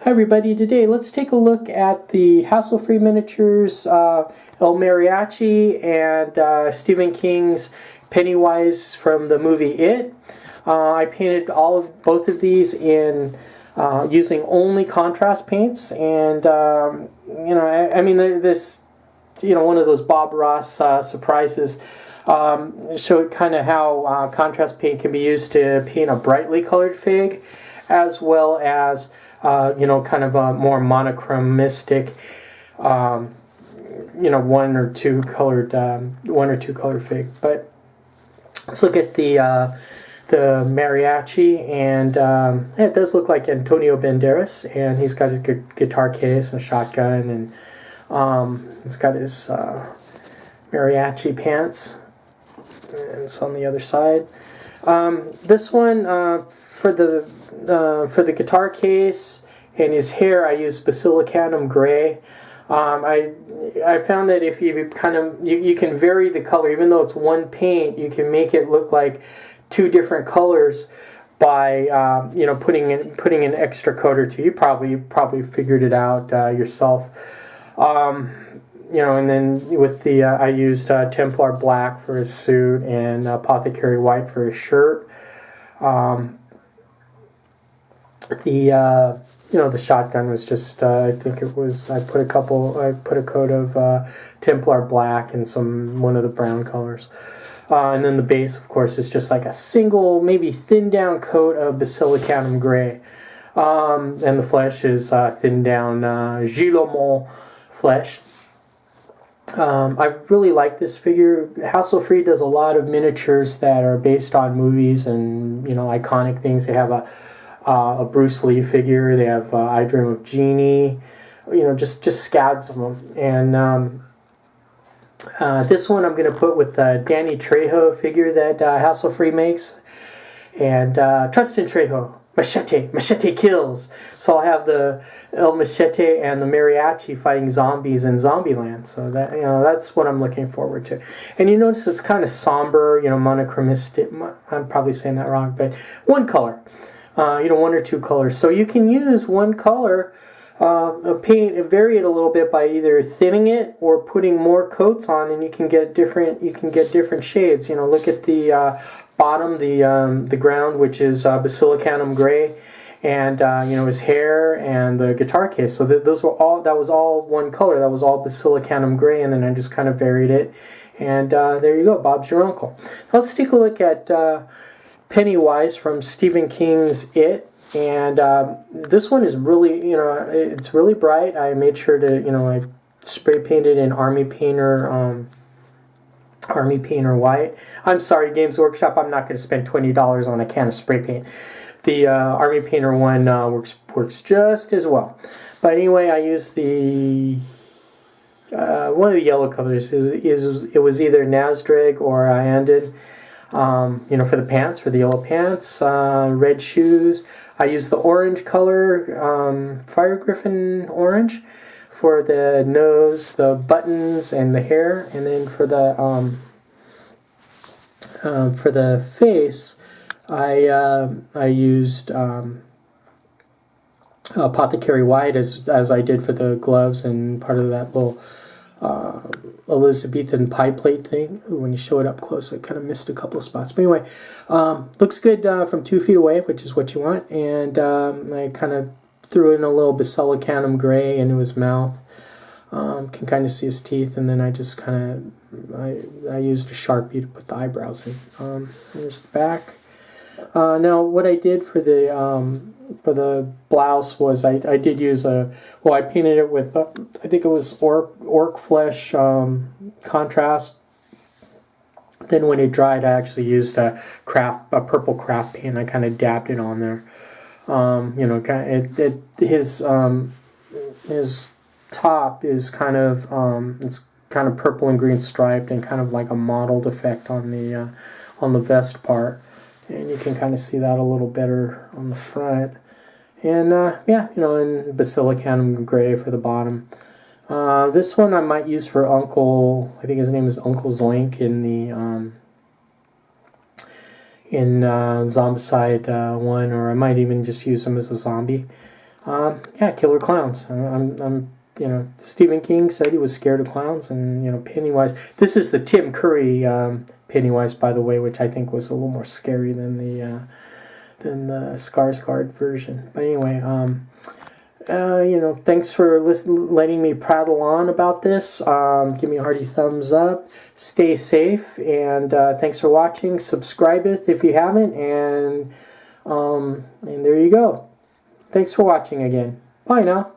Hi everybody, today let's take a look at the Hasslefree miniatures, El Mariachi and Stephen King's Pennywise from the movie It. I painted both of these in using only contrast paints, and I mean this, one of those Bob Ross surprises. Showed kind of how contrast paint can be used to paint a brightly colored fig, as well as kind of a more monochromistic, one or two color fig. But let's look at the mariachi, and it does look like Antonio Banderas, and he's got his guitar case and a shotgun, and he's got his mariachi pants, and it's on the other side. This one for the guitar case and his hair, I used basilicanum gray. I found that if you you can vary the color, even though it's one paint, you can make it look like two different colors by putting an extra coat or two. You probably figured it out yourself. And then with the I used Templar black for his suit and apothecary white for his shirt. The shotgun was just I think it was I put a coat of Templar black and one of the brown colors, and then the base, of course, is just like a single, maybe thinned down coat of basilicanum gray, and the flesh is thinned down Gilomont flesh. I really like this figure. Hasslefree does a lot of miniatures that are based on movies and iconic things. They have a Bruce Lee figure. They have I Dream of Jeannie. Just scads of them. And this one I'm going to put with Danny Trejo figure that Hasslefree makes. And trust in Trejo. Machete kills. So I'll have the El Machete and the Mariachi fighting zombies in Zombieland. So that's what I'm looking forward to. And you notice it's kind of somber, monochromistic. I'm probably saying that wrong, but one color. One or two colors. So you can use one color of paint and vary it a little bit by either thinning it or putting more coats on, and you can get different shades. Look at the bottom, the ground, which is basilicanum gray, and his hair and the guitar case. So that was all one color. That was all basilicanum gray, and then I just kind of varied it, and there you go. Bob's your uncle. Now let's take a look at Pennywise from Stephen King's It, and this one is really, it's really bright. I made sure to, I spray painted in Army Painter white. I'm sorry, Games Workshop, I'm not going to spend $20 on a can of spray paint. The Army Painter one works just as well. But anyway, I used the one of the yellow colors. It was either Nasdrag or Andin. For the pants, for the yellow pants, red shoes. I used the orange color, Fire Griffin orange, for the nose, the buttons, and the hair. And then for the face, I used apothecary white as I did for the gloves and part of that little Elizabethan pie plate thing. When you show it up close, I kind of missed a couple of spots. But anyway, looks good from 2 feet away, which is what you want. And I kind of threw in a little basilicanum gray into his mouth. Can kind of see his teeth, and then I just kind of I used a Sharpie to put the eyebrows in. Here's the back. Now, what I did for the blouse was I did use I painted it with I think it was orc flesh contrast. Then when it dried, I actually used a purple craft paint. I kind of dabbed it on there. His top is kind of it's kind of purple and green striped and kind of like a mottled effect on the vest part. And you can kind of see that a little better on the front. And and basilicanum gray for the bottom. This one I might use for Uncle. I think his name is Uncle Zoink in the Zombicide one, or I might even just use him as a zombie. Yeah, killer clowns. You know, Stephen King said he was scared of clowns, and you know, Pennywise. This is the Tim Curry Pennywise, by the way, which I think was a little more scary than the Skarsgård version. But anyway, you know, thanks for letting me prattle on about this. Give me a hearty thumbs up. Stay safe, and thanks for watching. Subscribe if you haven't, and there you go. Thanks for watching again. Bye now.